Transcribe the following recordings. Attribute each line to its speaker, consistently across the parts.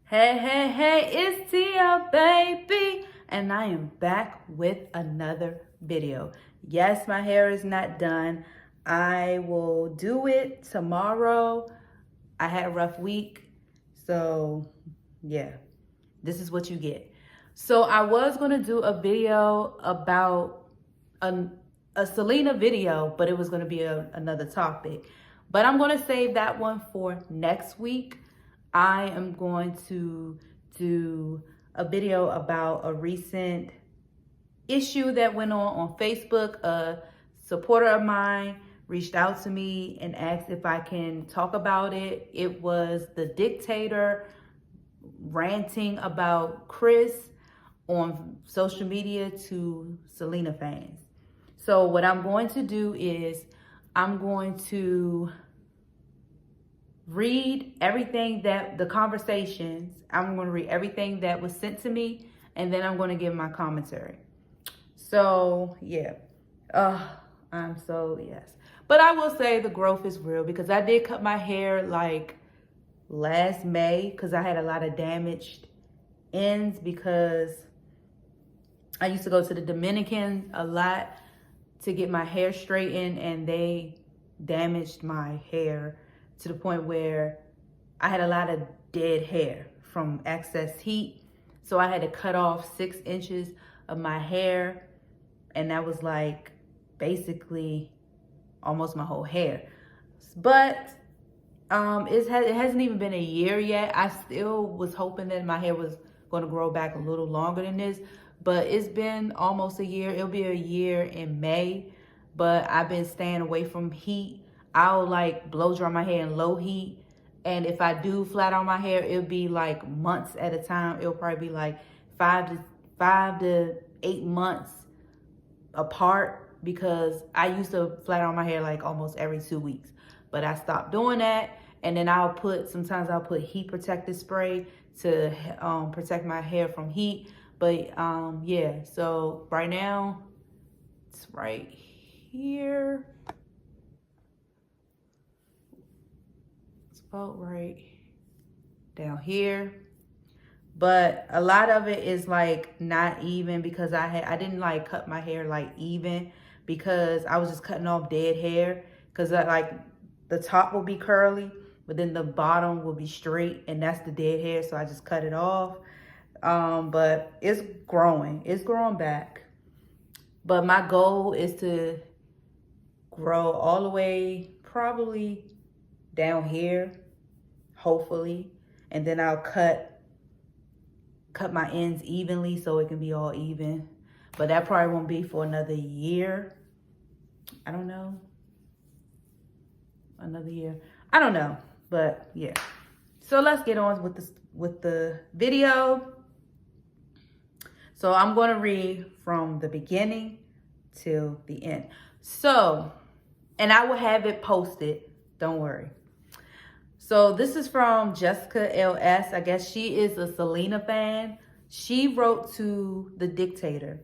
Speaker 1: Hey, hey, hey, it's Tia, baby, and I am back with another video. Yes, my hair is not done. I will do it tomorrow. I had a rough week, so yeah, this is what you get. So I was gonna do a video about a Selena video, but it was gonna be another topic. But I'm gonna save that one for next week. I am going to do a video about a recent issue that went on Facebook. A supporter of mine reached out to me and asked if I can talk about it. It was the Dictator ranting about Chris on social media to Selena fans. So what I'm going to do is I'm going to read everything that the conversations, I'm going to read everything that was sent to me, and then I'm going to give my commentary. So yeah, yes. But I will say the growth is real because I did cut my hair like last May because I had a lot of damaged ends because I used to go to the Dominican a lot to get my hair straightened, and they damaged my hair to the point where I had a lot of dead hair from excess heat. So I had to cut off 6 inches of my hair, and that was like basically almost my whole hair. But it hasn't even been a year yet. I still was hoping that my hair was going to grow back a little longer than this, but it's been almost a year. It'll be a year in May, but I've been staying away from heat. I'll like blow dry my hair in low heat, and if I do flat on my hair, it'll be like months at a time. It'll probably be like five to 8 months apart because I used to flat on my hair like almost every 2 weeks, but I stopped doing that. And then sometimes I'll put heat protective spray to protect my hair from heat. But yeah, so right now it's right here. It's about right down here. But a lot of it is like not even because I didn't like cut my hair like even because I was just cutting off dead hair because like the top will be curly, but then the bottom will be straight, and that's the dead hair. So I just cut it off. But it's growing back. But my goal is to grow all the way probably down here, hopefully. And then I'll cut my ends evenly so it can be all even. But that probably won't be for another year. I don't know. Another year. I don't know. But yeah. So let's get on with the video. So I'm going to read from the beginning till the end. So, and I will have it posted. Don't worry. So this is from Jessica LS. I guess she is a Selena fan. She wrote to the Dictator.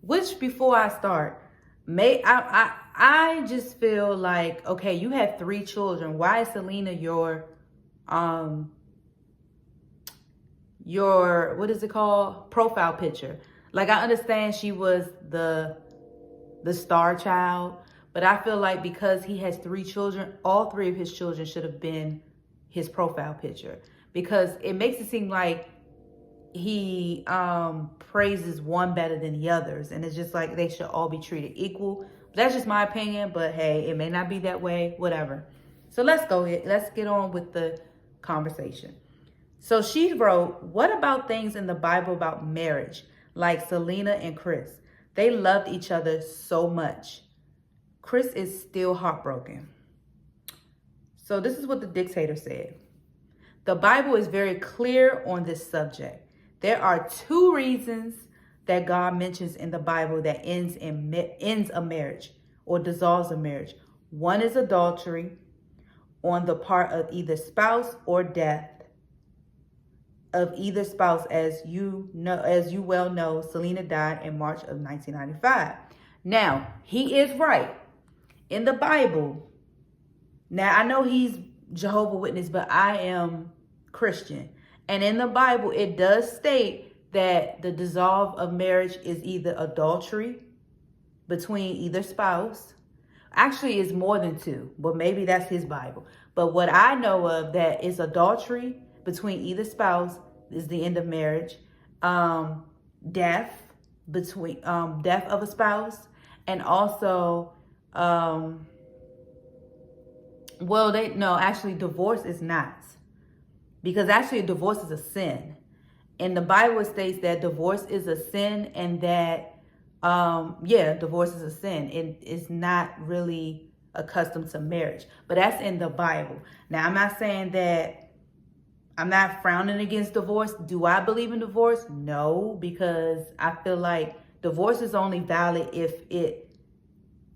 Speaker 1: Which, before I start, I just feel like, okay, you have 3 children. Why is Selena your what is it called? Profile picture. Like, I understand she was the star child, but I feel like because he has 3 children, all 3 of his children should have been his profile picture, because it makes it seem like he praises one better than the others, and it's just like they should all be treated equal. That's just my opinion, but hey, it may not be that way, whatever. So let's get on with the conversation. So she wrote, what about things in the Bible about marriage, like Selena and Chris? They loved each other so much. Chris is still heartbroken. So this is what the Dictator said. The Bible is very clear on this subject. There are 2 reasons that God mentions in the Bible that ends a marriage or dissolves a marriage. One is adultery on the part of either spouse or death of either spouse. As you well know, Selena died in March of 1995. Now, he is right. In the Bible, now I know he's Jehovah's Witness, but I am Christian. And in the Bible, it does state that the dissolve of marriage is either adultery between either spouse. Actually, it's more than two, but maybe that's his Bible. But what I know of that is adultery between either spouse is the end of marriage. Death death of a spouse, and also actually divorce is not, because actually divorce is a sin. And the Bible states that divorce is a sin, and that divorce is a sin. It is not really accustomed to marriage, but that's in the Bible. Now, I'm not saying that I'm not frowning against divorce. Do I believe in divorce? No, because I feel like divorce is only valid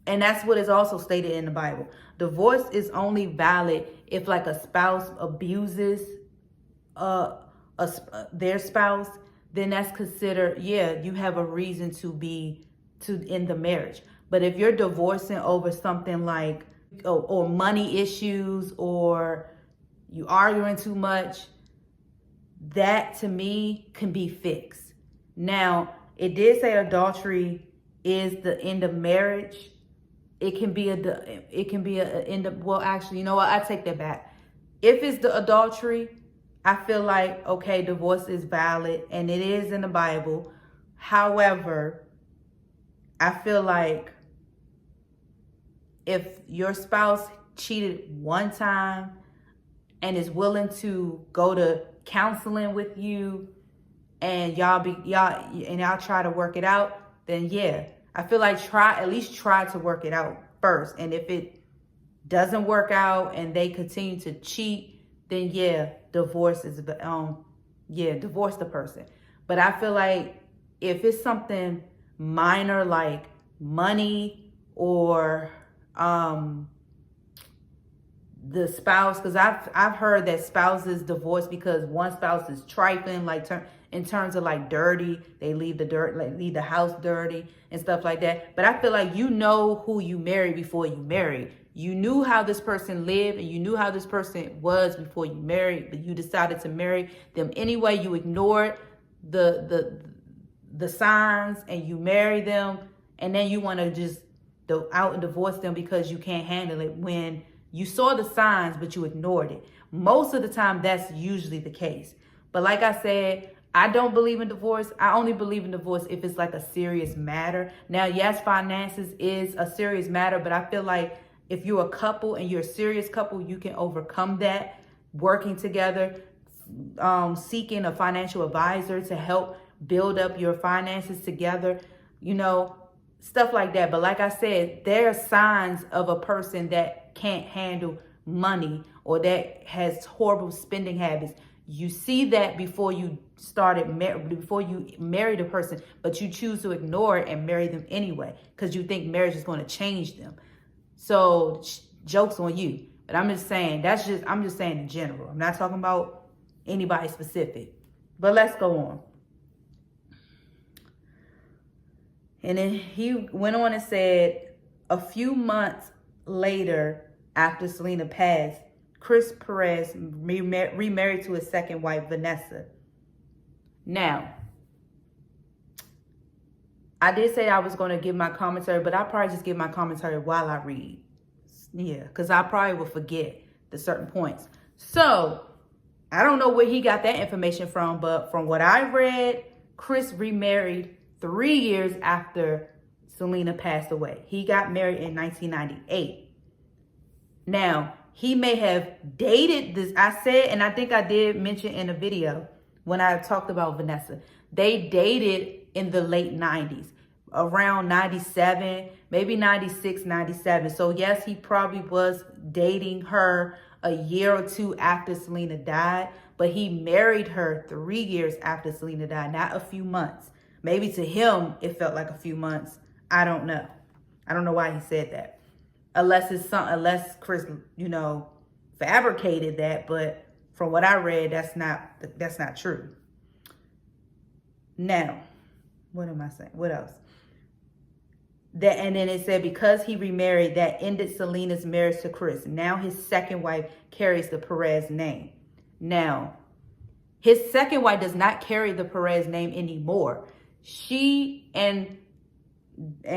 Speaker 1: and that's what is also stated in the Bible. Divorce is only valid if like a spouse abuses their spouse, then that's considered, you have a reason to end the marriage. But if you're divorcing over something like, or money issues, or you arguing too much, that to me can be fixed. Now, it did say adultery is the end of marriage. It can be a end of, well, actually, you know what? I take that back. If it's the adultery, I feel like, okay, divorce is valid and it is in the Bible. However, I feel like if your spouse cheated one time and is willing to go to counseling with you and y'all try to work it out, then I feel like at least try to work it out first. And if it doesn't work out and they continue to cheat, then divorce the person. But I feel like if it's something minor like money or the spouse, because I've heard that spouses divorce because one spouse is trifling, like in terms of like dirty, they leave the house dirty and stuff like that. But I feel like you know who you marry before you marry. You knew how this person lived and you knew how this person was before you married, but you decided to marry them anyway. You ignored the signs and you marry them, and then you want to just out and divorce them because you can't handle it when you saw the signs but you ignored it. Most of the time, that's usually the case. But like I said, I don't believe in divorce. I only believe in divorce if it's like a serious matter. Now, yes, finances is a serious matter, but I feel like if you're a couple and you're a serious couple, you can overcome that working together, seeking a financial advisor to help build up your finances together, stuff like that. But like I said, there are signs of a person that can't handle money or that has horrible spending habits. You see that before you marry the person, but you choose to ignore it and marry them anyway because you think marriage is going to change them. So joke's on you. But I'm just saying, I'm just saying in general. I'm not talking about anybody specific. But let's go on. And then he went on and said, a few months later, after Selena passed, Chris Perez remarried to his second wife, Vanessa. Now, I did say I was going to give my commentary, but I'll probably just give my commentary while I read. Because I probably will forget the certain points. So, I don't know where he got that information from, but from what I read, Chris remarried 3 years after Selena passed away. He got married in 1998. Now, he may have dated this. I said, and I think I did mention in a video when I talked about Vanessa, they dated in the late 90s, around 97, maybe 96, 97. So yes, he probably was dating her a year or two after Selena died, but he married her 3 years after Selena died, not a few months. Maybe to him, it felt like a few months. I don't know. I don't know why he said that. Unless Chris, fabricated that, but from what I read, that's not true. Now, what am I saying? What else? And then it said, because he remarried, that ended Selena's marriage to Chris. Now his second wife carries the Perez name. Now, His second wife does not carry the Perez name anymore. She and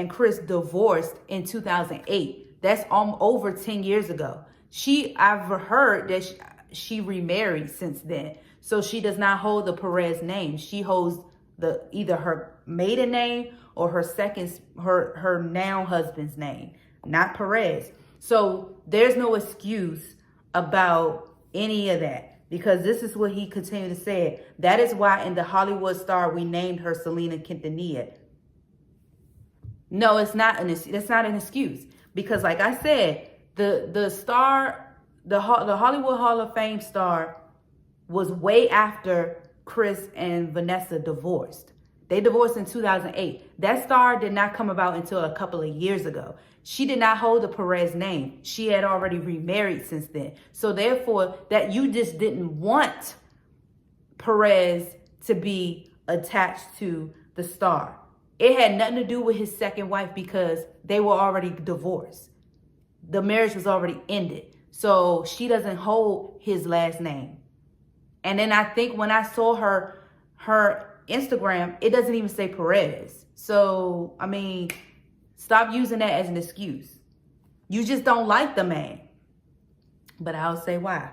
Speaker 1: Chris divorced in 2008. That's over 10 years ago. I've heard that she remarried since then. So she does not hold the Perez name. She holds either her maiden name or her now husband's name, not Perez. So there's no excuse about any of that, because this is what he continued to say. That is why in the Hollywood Star we named her Selena Quintanilla. No, it's not an excuse, because like I said, the Hollywood Hall of Fame star was way after Chris and Vanessa divorced. They divorced in 2008. That star did not come about until a couple of years ago. She did not hold the Perez name. She had already remarried since then. So therefore, that you just didn't want Perez to be attached to the star. It had nothing to do with his second wife, because they were already divorced. The marriage was already ended. So she doesn't hold his last name. And then I think when I saw her Instagram, it doesn't even say Perez. So, I mean, stop using that as an excuse. You just don't like the man. But I'll say why.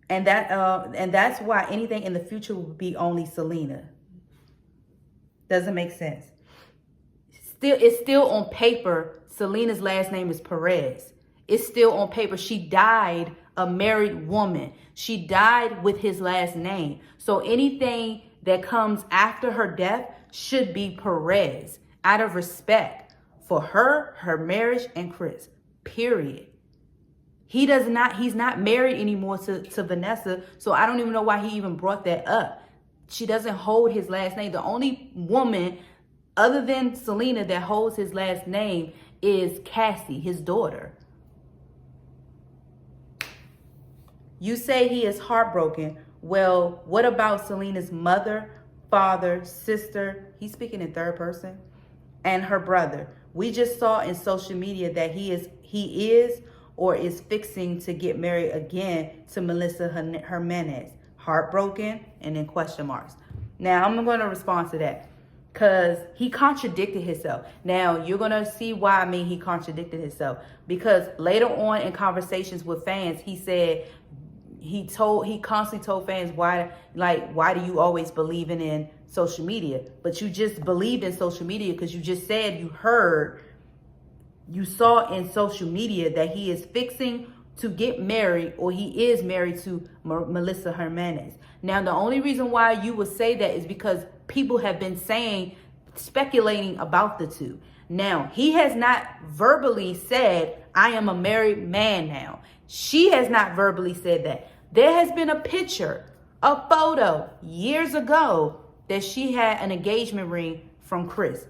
Speaker 1: And that's why anything in the future will be only Selena. Doesn't make sense. It's still on paper. Selena's last name is Perez. It's still on paper. She died a married woman. She died with his last name. So anything that comes after her death should be Perez, out of respect for her marriage, and Chris. Period. He's not married anymore to Vanessa. So I don't even know why he even brought that up. She doesn't hold his last name. The only woman other than Selena that holds his last name is Cassie, his daughter. You say he is heartbroken. Well, what about Selena's mother, father, sister? He's speaking in third person. And her brother. We just saw in social media that he is or is fixing to get married again to Melissa Jimenez. Heartbroken, and then question marks. Now, I'm going to respond to that, because he contradicted himself. Now, you're going to see why he contradicted himself. Because later on in conversations with fans, he said, he constantly told fans, why do you always believe in social media? But you just believed in social media because you just said you saw in social media that he is fixing to get married, or he is married to Melissa Jimenez. Now, the only reason why you would say that is because people have been speculating about the two. Now, he has not verbally said, I am a married man now. She has not verbally said that. There has been a picture, a photo years ago that she had an engagement ring from Chris.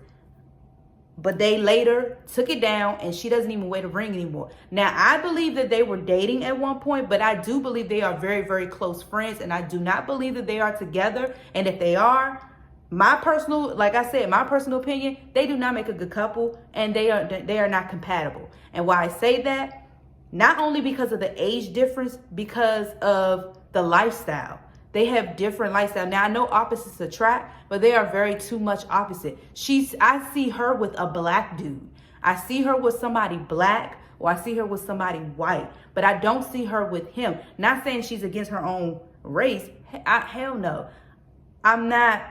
Speaker 1: But they later took it down, and she doesn't even wear the ring anymore. Now, I believe that they were dating at one point, but I do believe they are very, very close friends. And I do not believe that they are together. And if they are, my personal opinion, they do not make a good couple, and they are not compatible. And why I say that, not only because of the age difference, because of the lifestyle. They have different lifestyle. Now, I know opposites attract, but they are very too much opposite. I see her with a black dude. I see her with somebody black, or I see her with somebody white, but I don't see her with him. Not saying she's against her own race. Hell no. I'm not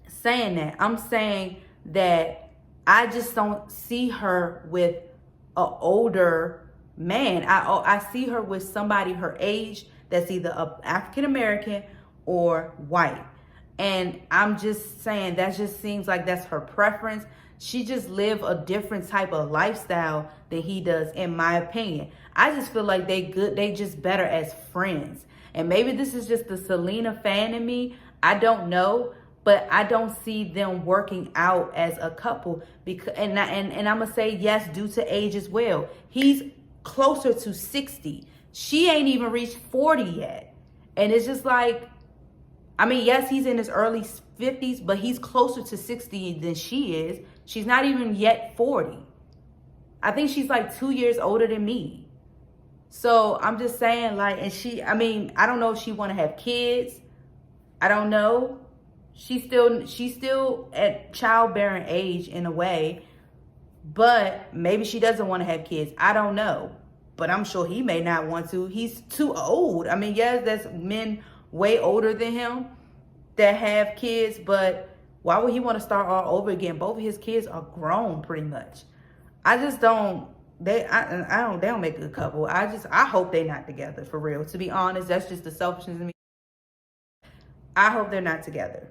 Speaker 1: saying that. I'm saying that I just don't see her with an older man. I see her with somebody her age, that's either African-American or white. And I'm just saying that just seems like that's her preference. She just live a different type of lifestyle than he does, in my opinion. I just feel like they just better as friends. And maybe this is just the Selena fan in me. I don't know. But I don't see them working out as a couple. And I'm going to say yes, due to age as well. He's closer to 60. She ain't even reached 40 yet. And it's just like, yes, he's in his early 50s, but he's closer to 60 than she is. She's not even yet 40. I think she's like 2 years older than me. So I'm just saying, like, and I don't know if she want to have kids. I don't know. She's still at childbearing age in a way, but maybe she doesn't want to have kids. I don't know, but I'm sure he may not want to. He's too old. I mean, yes, there's men way older than him that have kids, but why would he want to start all over again? Both of his kids are grown pretty much. I just don't. They don't make a good couple. I hope they're not together for real. To be honest, that's just the selfishness in me. I hope they're not together.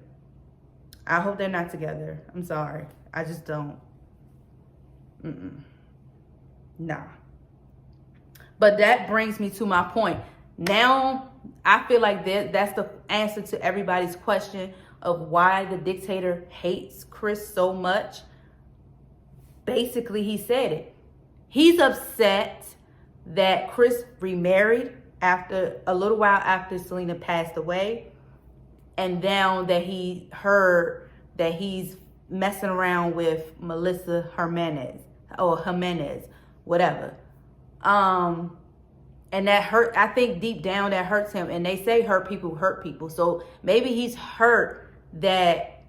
Speaker 1: I hope they're not together. I'm sorry. I just don't. Nah. But that brings me to my point. Now, I feel like that's the answer to everybody's question of why the dictator hates Chris so much. Basically, he said it. He's upset that Chris remarried after a little while after Selena passed away. And now that he heard that he's messing around with Melissa Jimenez or Jimenez, whatever. And that hurt. I think deep down that hurts him. And they say hurt people. So maybe he's hurt that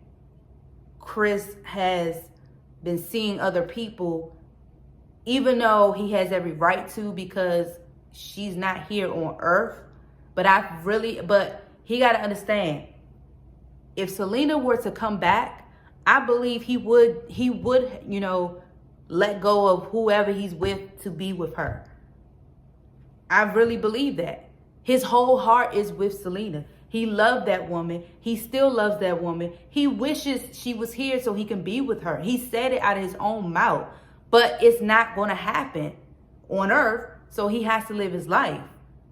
Speaker 1: Chris has been seeing other people, even though he has every right to, because she's not here on earth. But he got to understand, if Selena were to come back, I believe he would, let go of whoever he's with to be with her. I really believe that. His whole heart is with Selena. He loved that woman. He still loves that woman. He wishes she was here so he can be with her. He said it out of his own mouth, but it's not going to happen on earth. So he has to live his life,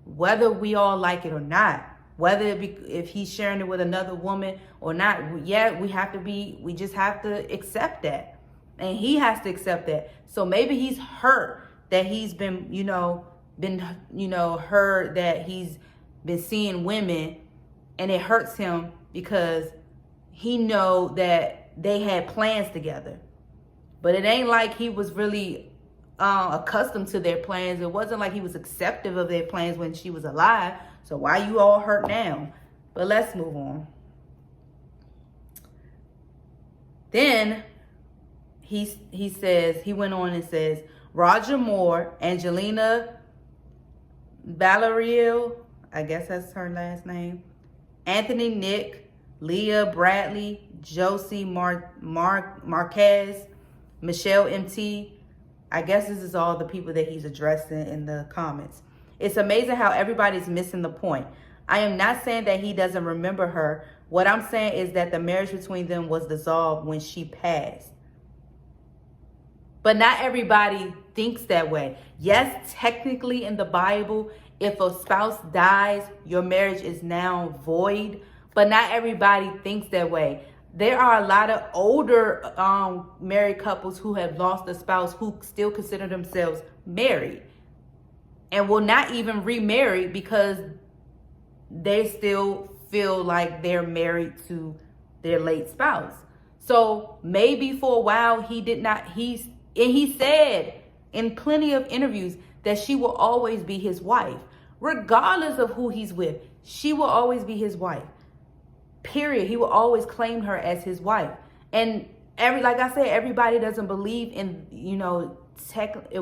Speaker 1: whether we all like it or not. Whether if he's sharing it with another woman or not, yeah, we just have to accept that. And he has to accept that. So maybe he's hurt that he's been heard that he's been seeing women, and it hurts him because he know that they had plans together. But it ain't like he was really accustomed to their plans. It wasn't like he was acceptive of their plans when she was alive. So why you all hurt now? But let's move on. Then he went on and says, Roger Moore, Angelina Villarreal, I guess that's her last name, Anthony Nick, Leah Bradley, Josie Marquez, Michelle MT. I guess this is all the people that he's addressing in the comments. It's amazing how everybody's missing the point. I am not saying that he doesn't remember her. What I'm saying is that the marriage between them was dissolved when she passed. But not everybody thinks that way. Yes, technically in the Bible, if a spouse dies, your marriage is now void. But not everybody thinks that way. There are a lot of older married couples who have lost a spouse who still consider themselves married and will not even remarry because they still feel like they're married to their late spouse. So maybe for a while he said in plenty of interviews that she will always be his wife. Regardless of who he's with, she will always be his wife. Period. He will always claim her as his wife. And like I said, everybody doesn't believe in,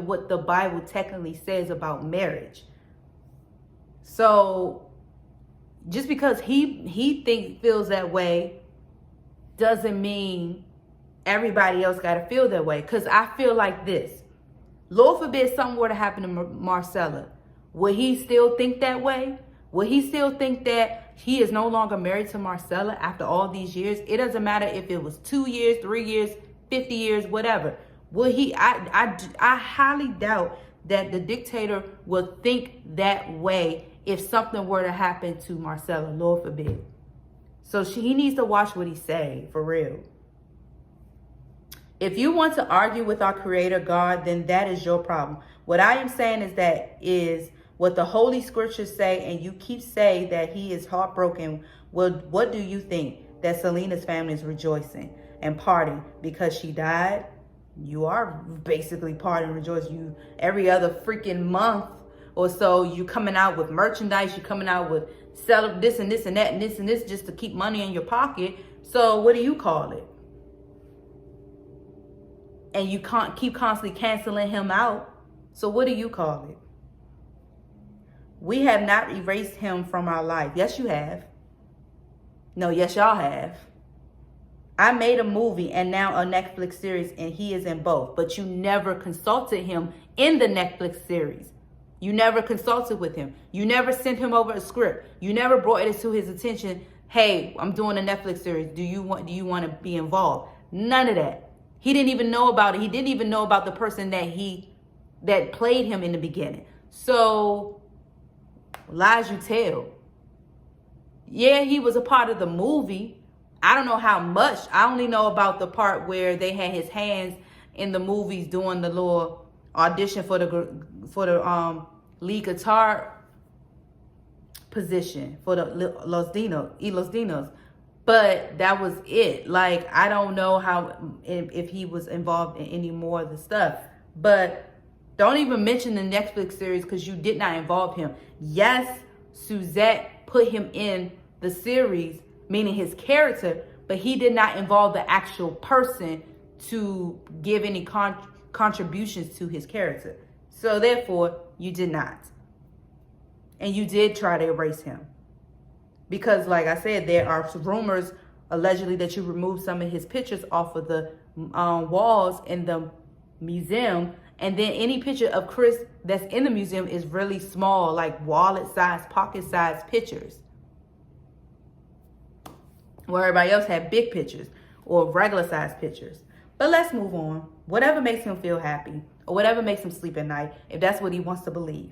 Speaker 1: what the Bible technically says about marriage. So just because he feels that way doesn't mean everybody else got to feel that way. Because I feel like this. Lord forbid something were to happen to Marcella. Would he still think that way? Would he still think that he is no longer married to Marcella after all these years? It doesn't matter if it was 2 years, 3 years, 50 years, whatever. Would he? I highly doubt that the dictator would think that way if something were to happen to Marcella, Lord forbid. So he needs to watch what he say, for real. If you want to argue with our creator God, then that is your problem. What I am saying is what the Holy Scriptures say, and you keep saying that he is heartbroken. Well, what do you think? That Selena's family is rejoicing and partying because she died? You are basically partying, rejoicing. You every other freaking month or so you're coming out with merchandise, you're coming out with sell this and this and that and this and this just to keep money in your pocket. So what do you call it? And you can't keep constantly canceling him out. So what do you call it? We have not erased him from our life. Yes, you have. No, yes, y'all have. I made a movie and now a Netflix series, and he is in both. But you never consulted him in the Netflix series. You never consulted with him. You never sent him over a script. You never brought it to his attention. Hey, I'm doing a Netflix series. Do you want to be involved? None of that. He didn't even know about it. He didn't even know about the person that played him in the beginning. So lies you tell. Yeah, he was a part of the movie. I don't know how much. I only know about the part where they had his hands in the movies doing the little audition for the lead guitar position for the Los Dinos. But that was it. Like, I don't know how if he was involved in any more of the stuff. But don't even mention the Netflix series because you did not involve him. Yes, Suzette put him in the series, meaning his character, but he did not involve the actual person to give any contributions to his character. So therefore, you did not. And you did try to erase him. Because like I said, there are rumors allegedly that you removed some of his pictures off of the walls in the museum. And then any picture of Chris that's in the museum is really small, like wallet size, pocket size pictures. Where everybody else had big pictures or regular size pictures. But let's move on. Whatever makes him feel happy or whatever makes him sleep at night, if that's what he wants to believe.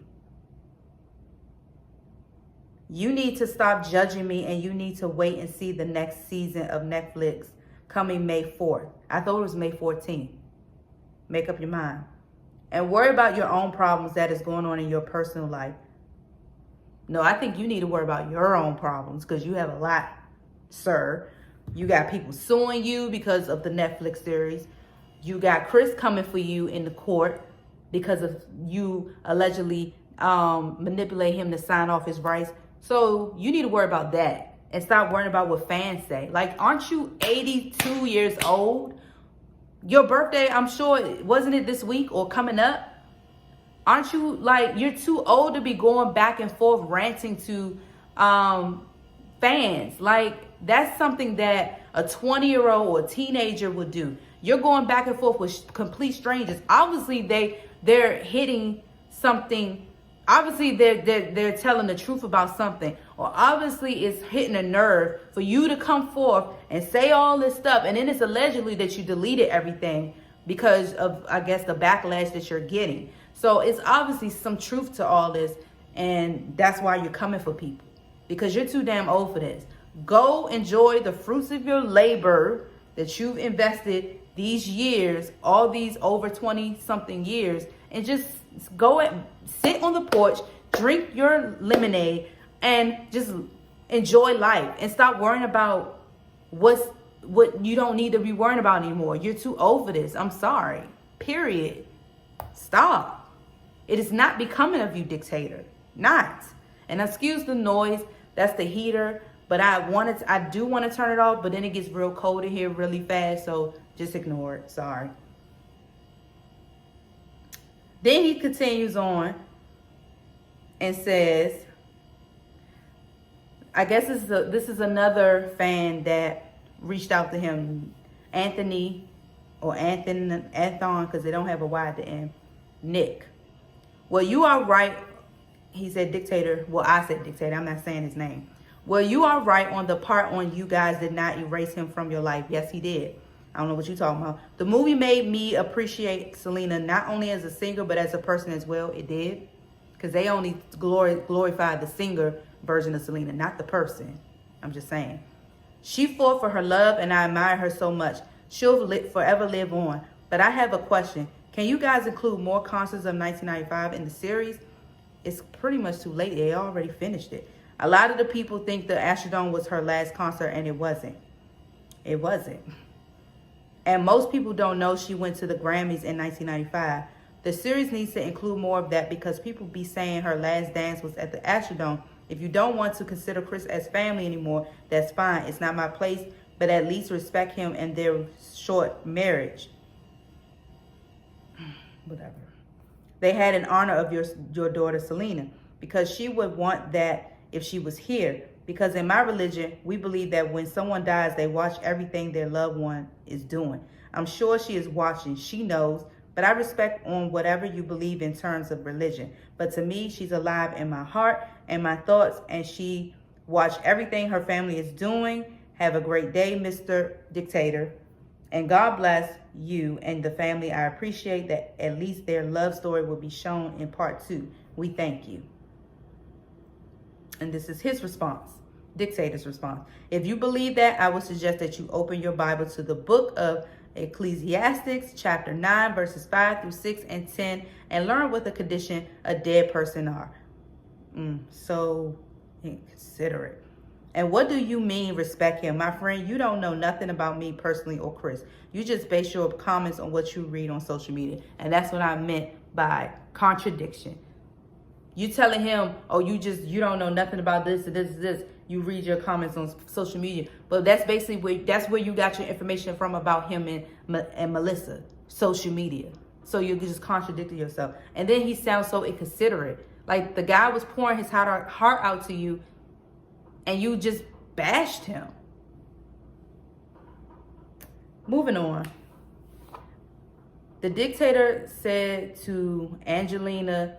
Speaker 1: You need to stop judging me and you need to wait and see the next season of Netflix coming May 4th. I thought it was May 14th. Make up your mind. And worry about your own problems that is going on in your personal life. No, I think you need to worry about your own problems because you have a lot, sir. You got people suing you because of the Netflix series. You got Chris coming for you in the court because of you allegedly manipulate him to sign off his rights. So you need to worry about that and stop worrying about what fans say. Like, aren't you 82 years old? Your birthday, I'm sure, wasn't it this week or coming up? Aren't you, like, you're too old to be going back and forth ranting to fans. Like, that's something that a 20-year-old or a teenager would do. You're going back and forth with complete strangers. Obviously, they're hitting something. Obviously, they're telling the truth about something. Or obviously, it's hitting a nerve for you to come forth and say all this stuff. And then it's allegedly that you deleted everything because of, I guess, the backlash that you're getting. So it's obviously some truth to all this. And that's why you're coming for people. Because you're too damn old for this. Go enjoy the fruits of your labor that you've invested these years, all these over 20-something years, and just go and sit on the porch, drink your lemonade, and just enjoy life and stop worrying about what you don't need to be worrying about anymore. You're too old for this. I'm sorry. Period. Stop. It is not becoming of you, Dictator. Not. And excuse the noise. That's the heater. But I do want to turn it off, but then it gets real cold in here really fast, so just ignore it. Sorry. Then he continues on and says, I guess this is another fan that reached out to him, Anthony, because they don't have a Y at the end, Nick. Well, you are right. He said Dictator. Well, I said Dictator. I'm not saying his name. Well, you are right on the part on you guys did not erase him from your life. Yes, he did. I don't know what you're talking about. The movie made me appreciate Selena not only as a singer, but as a person as well. It did. Because they only glorified the singer version of Selena, not the person. I'm just saying. She fought for her love, and I admire her so much. She'll forever live on. But I have a question. Can you guys include more concerts of 1995 in the series? It's pretty much too late. They already finished it. A lot of the people think the Astrodome was her last concert, and it wasn't. It wasn't. And most people don't know she went to the Grammys in 1995. The series needs to include more of that because people be saying her last dance was at the Astrodome. If you don't want to consider Chris as family anymore, that's fine. It's not my place, but at least respect him and their short marriage. Whatever. They had in honor of your daughter Selena because she would want that if she was here. Because in my religion, we believe that when someone dies, they watch everything their loved one is doing. I'm sure she is watching. She knows. But I respect on whatever you believe in terms of religion. But to me, she's alive in my heart and my thoughts. And she watched everything her family is doing. Have a great day, Mr. Dictator. And God bless you and the family. I appreciate that at least their love story will be shown in part 2. We thank you. And this is his response, Dictator's response. If you believe that, I would suggest that you open your Bible to the book of Ecclesiastes, chapter 9, verses 5 through 6 and 10, and learn what the condition a dead person are. So inconsiderate. And what do you mean respect him? My friend, you don't know nothing about me personally or Chris. You just base your comments on what you read on social media. And that's what I meant by contradiction. You telling him, oh, you don't know nothing about this or this or this. You read your comments on social media. But that's basically where you got your information from about him and Melissa, social media. So you just contradicted yourself. And then he sounds so inconsiderate. Like the guy was pouring his heart out to you and you just bashed him. Moving on. The Dictator said to Angelina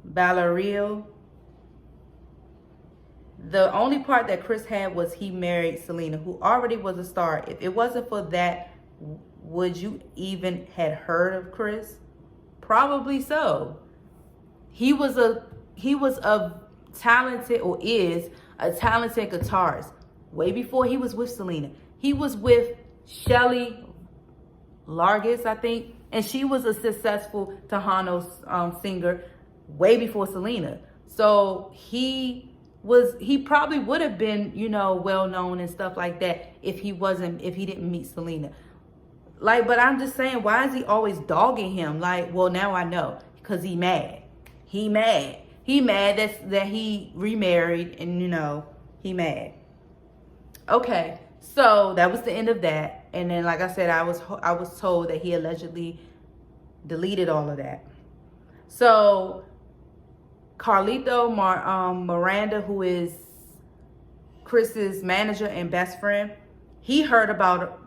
Speaker 1: Ballerio, the only part that Chris had was he married Selena, who already was a star. If it wasn't for that, would you even had heard of Chris? Probably so. He was a talented, or is a talented guitarist. Way before he was with Selena. He was with Shelly Largis, I think, and she was a successful Tejano singer way before Selena. So he probably would have been, well known and stuff like that if he didn't meet Selena. Like, but I'm just saying, why is he always dogging him? Like, well, now I know, because he mad. He mad that he remarried, and he mad. Okay, so that was the end of that. And then, like I said, I was told that he allegedly deleted all of that. So Carlito Miranda, who is Chris's manager and best friend, he heard about,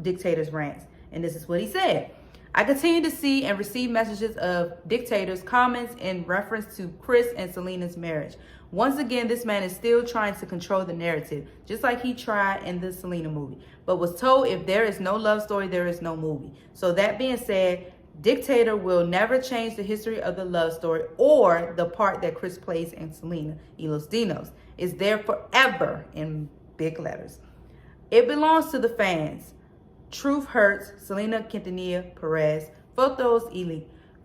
Speaker 1: Dictator's rants. And this is what he said. I continue to see and receive messages of Dictator's comments in reference to Chris and Selena's marriage. Once again, this man is still trying to control the narrative, just like he tried in the Selena movie, but was told if there is no love story, there is no movie. So that being said, Dictator will never change the history of the love story or the part that Chris plays in Selena y los Dinos. Is there forever in big letters. It belongs to the fans. Truth hurts. Selena Quintanilla Perez. Fotos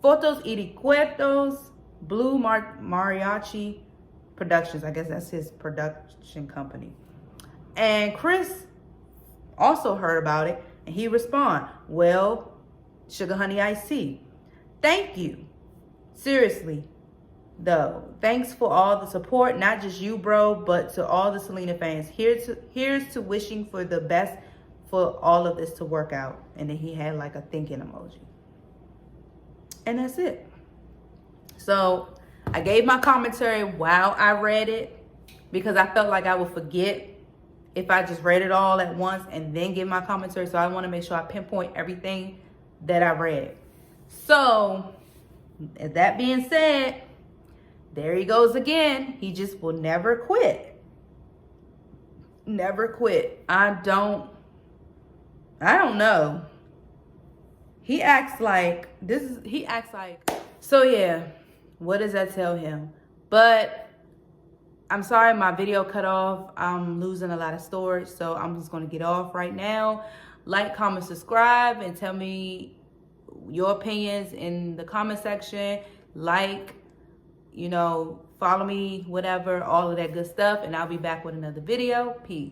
Speaker 1: Iricuetos. Blue Mariachi Productions. I guess that's his production company. And Chris also heard about it, and he responded, well, Sugar Honey Iced Tea, thank you. Seriously, though, thanks for all the support, not just you, bro, but to all the Selena fans. Here's to wishing for the best for all of this to work out. And then he had like a thinking emoji. And that's it. So I gave my commentary while I read it because I felt like I would forget if I just read it all at once and then give my commentary. So I want to make sure I pinpoint everything that I read. So, that being said, there he goes again. He just will never quit. Never quit. I don't know. He acts like, so yeah, what does that tell him? But I'm sorry, my video cut off. I'm losing a lot of storage, so I'm just going to get off right now. Like, comment, subscribe, and tell me your opinions in the comment section. Like, follow me, whatever, all of that good stuff. And I'll be back with another video. Peace.